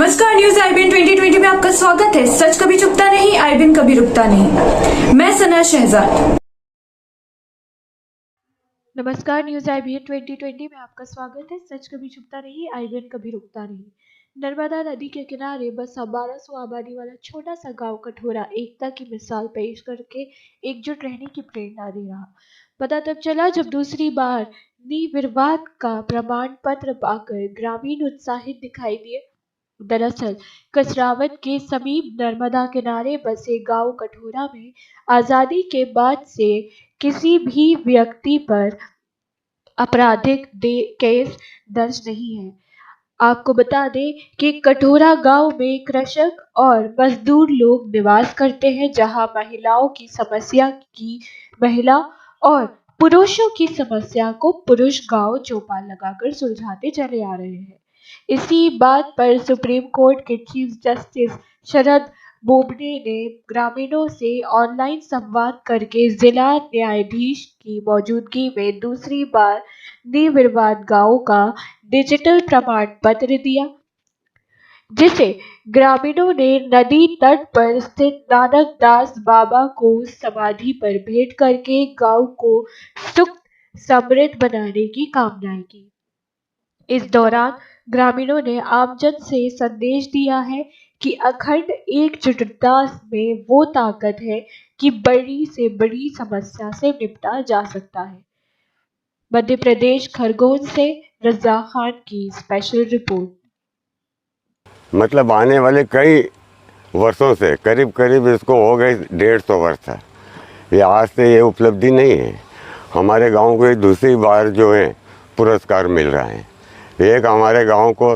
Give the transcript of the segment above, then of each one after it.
नमस्कार, news IBN 2020 में आपका स्वागत है। सच कभी चुकता नहीं, आईबीएन कभी रुकता नहीं। मैं सना शहजाद। नमस्कार, न्यूज आईबीएन 2020 में आपका स्वागत है। सच कभी छुपता नहीं, आईबीएन कभी रुकता नहीं। नर्मदा नदी के किनारे बसा 1200 आबादी वाला छोटा सा गांव कठोरा एकता की मिसाल पेश करके एकजुट रहने की प्रेरणा दे रहा। पता तब चला जब दूसरी बार निर्विवाद का प्रमाण पत्र पाकर ग्रामीण उत्साहित दिखाई दिए। दरअसल कसरावत के समीप नर्मदा किनारे बसे गांव कठोरा में आजादी के बाद से किसी भी व्यक्ति पर आपराधिक केस दर्ज नहीं है। आपको बता दें कि कठोरा गांव में कृषक और मजदूर लोग निवास करते हैं, जहां महिला और पुरुषों की समस्या को पुरुष गांव चौपाल लगाकर सुलझाते चले आ रहे हैं। इसी बात पर सुप्रीम कोर्ट के चीफ जस्टिस शरद बोबडे ने ग्रामीणों से ऑनलाइन संवाद करके जिला न्यायाधीश की मौजूदगी में दूसरी बार निर्विवाद गांव का डिजिटल प्रमाण पत्र दिया, जिसे ग्रामीणों ने नदी तट पर स्थित नानक दास बाबा को समाधि पर भेंट करके गांव को सुख समृद्ध बनाने की कामनाएं की। इस दौरान ग्रामीणों ने आमजन से संदेश दिया है कि अखंड एकजुटता में वो ताकत है कि बड़ी से बड़ी समस्या से निपटा जा सकता है। मध्य प्रदेश खरगोन से रजा खान की स्पेशल रिपोर्ट। मतलब आने वाले कई वर्षों से करीब करीब इसको हो गए 150 वर्ष है। ये आज से ये उपलब्धि नहीं है। हमारे गांव को दूसरी बार जो है पुरस्कार मिल रहा है। एक हमारे गांव को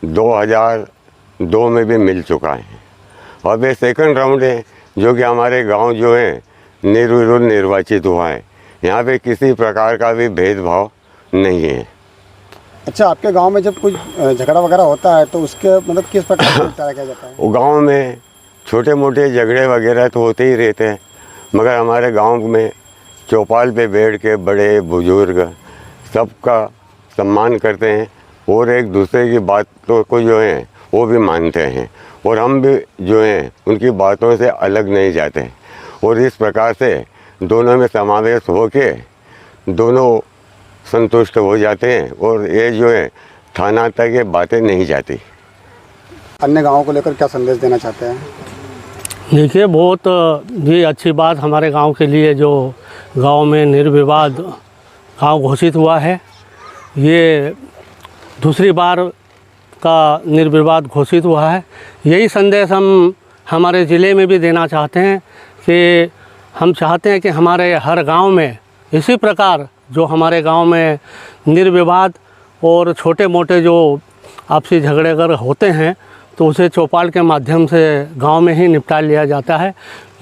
2002 में भी मिल चुका है और ये सेकंड राउंड है जो कि हमारे गांव जो है निर्विरोध निर्वाचित हुआ है। यहाँ पे किसी प्रकार का भी भेदभाव नहीं है। अच्छा, आपके गांव में जब कुछ झगड़ा वगैरह होता है तो उसके मतलब किस प्रकार से निपटारा किया जाता है? वो गांव में छोटे मोटे झगड़े वगैरह तो होते ही रहते हैं, मगर हमारे गांव में चौपाल पे बैठ के बड़े बुजुर्ग सबका सम्मान करते हैं और एक दूसरे की बातों को जो है वो भी मानते हैं और हम भी जो हैं उनकी बातों से अलग नहीं जाते और इस प्रकार से दोनों में समावेश होके दोनों संतुष्ट हो जाते हैं और ये जो है थाना तक ये बातें नहीं जाती। अन्य गाँवों को लेकर क्या संदेश देना चाहते हैं? देखिए, बहुत ये अच्छी बात हमारे गांव के लिए जो गांव में निर्विवाद गांव घोषित हुआ है। ये दूसरी बार का निर्विवाद घोषित हुआ है। यही संदेश हम हमारे ज़िले में भी देना चाहते हैं कि हम चाहते हैं कि हमारे हर गांव में इसी प्रकार जो हमारे गांव में निर्विवाद और छोटे मोटे जो आपसी झगड़े अगर होते हैं तो उसे चौपाल के माध्यम से गांव में ही निपटा लिया जाता है।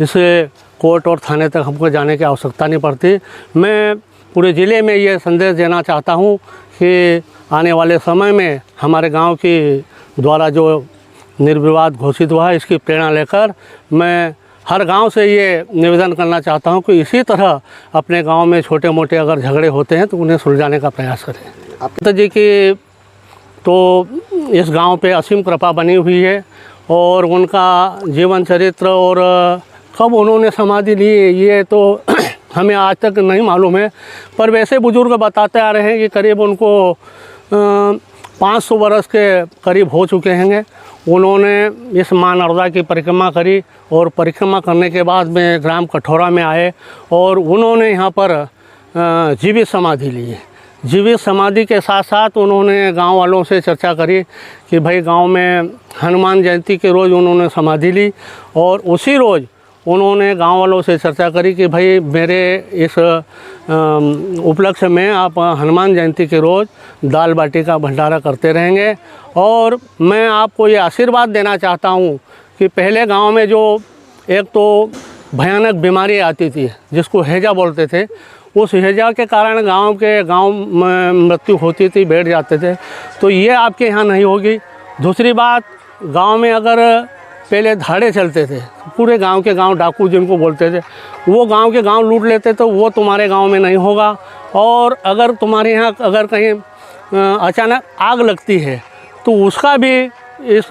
इसे कोर्ट और थाने तक हमको जाने की आवश्यकता नहीं पड़ती। मैं पूरे ज़िले में ये संदेश देना चाहता हूँ कि आने वाले समय में हमारे गांव की द्वारा जो निर्विवाद घोषित हुआ है, इसकी प्रेरणा लेकर मैं हर गांव से ये निवेदन करना चाहता हूं कि इसी तरह अपने गांव में छोटे मोटे अगर झगड़े होते हैं तो उन्हें सुलझाने का प्रयास करें। आप जी की तो इस गांव पे असीम कृपा बनी हुई है और उनका जीवन चरित्र और कब उन्होंने समाधि ली ये तो हमें आज तक नहीं मालूम है, पर वैसे बुजुर्ग बताते आ रहे हैं कि करीब उनको 500 वर्ष के करीब हो चुके हैं। उन्होंने इस माँ नर्मदा की परिक्रमा करी और परिक्रमा करने के बाद में ग्राम कठोरा में आए और उन्होंने यहाँ पर जीवित समाधि ली। जीवित समाधि के साथ साथ उन्होंने गांव वालों से चर्चा करी कि भाई गांव में हनुमान जयंती के रोज़ उन्होंने समाधि ली और उसी रोज़ उन्होंने गांव वालों से चर्चा करी कि भाई मेरे इस उपलक्ष्य में आप हनुमान जयंती के रोज़ दाल बाटी का भंडारा करते रहेंगे। और मैं आपको ये आशीर्वाद देना चाहता हूँ कि पहले गांव में जो एक तो भयानक बीमारी आती थी जिसको हैजा बोलते थे, उस हैजा के कारण गांव में मृत्यु होती थी, बैठ जाते थे, तो ये आपके यहाँ नहीं होगी। दूसरी बात, गांव में अगर पहले धाड़े चलते थे, पूरे गांव के गांव डाकू जिनको बोलते थे, वो गांव के गांव लूट लेते, तो वो तुम्हारे गांव में नहीं होगा। और अगर तुम्हारे यहाँ अगर कहीं अचानक आग लगती है तो उसका भी इस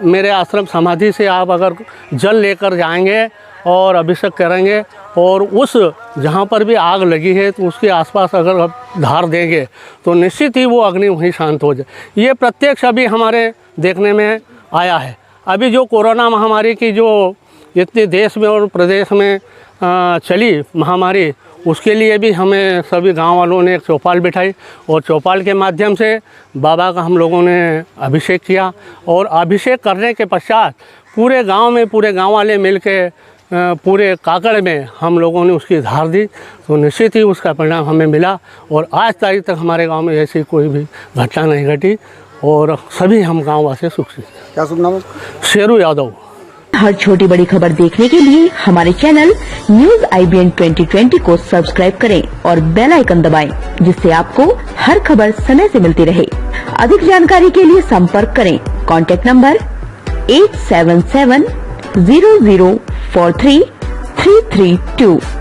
मेरे आश्रम समाधि से आप अगर जल लेकर जाएंगे और अभिषेक करेंगे और उस जहाँ पर भी आग लगी है तो उसके आसपास अगर आप धार देंगे तो निश्चित ही वो अग्नि वहीं शांत हो जाए। ये प्रत्यक्ष अभी हमारे देखने में आया है। अभी जो कोरोना महामारी की जो इतने देश में और प्रदेश में चली महामारी, उसके लिए भी हमें सभी गांव वालों ने एक चौपाल बिठाई और चौपाल के माध्यम से बाबा का हम लोगों ने अभिषेक किया और अभिषेक करने के पश्चात पूरे गांव में पूरे गांव वाले मिलके पूरे काकड़ में हम लोगों ने उसकी धार दी तो निश्चित ही उसका परिणाम हमें मिला और आज तारीख तक हमारे गांव में ऐसी कोई भी घटना नहीं घटी और सभी हम गाँव वासी सुख से। क्या शुभ नाम है? शेरू यादव। हर छोटी बड़ी खबर देखने के लिए हमारे चैनल न्यूज IBN 2020 को सब्सक्राइब करें और बेल आइकन दबाएं, जिससे आपको हर खबर समय से मिलती रहे। अधिक जानकारी के लिए संपर्क करें कॉन्टैक्ट नंबर 8770043332।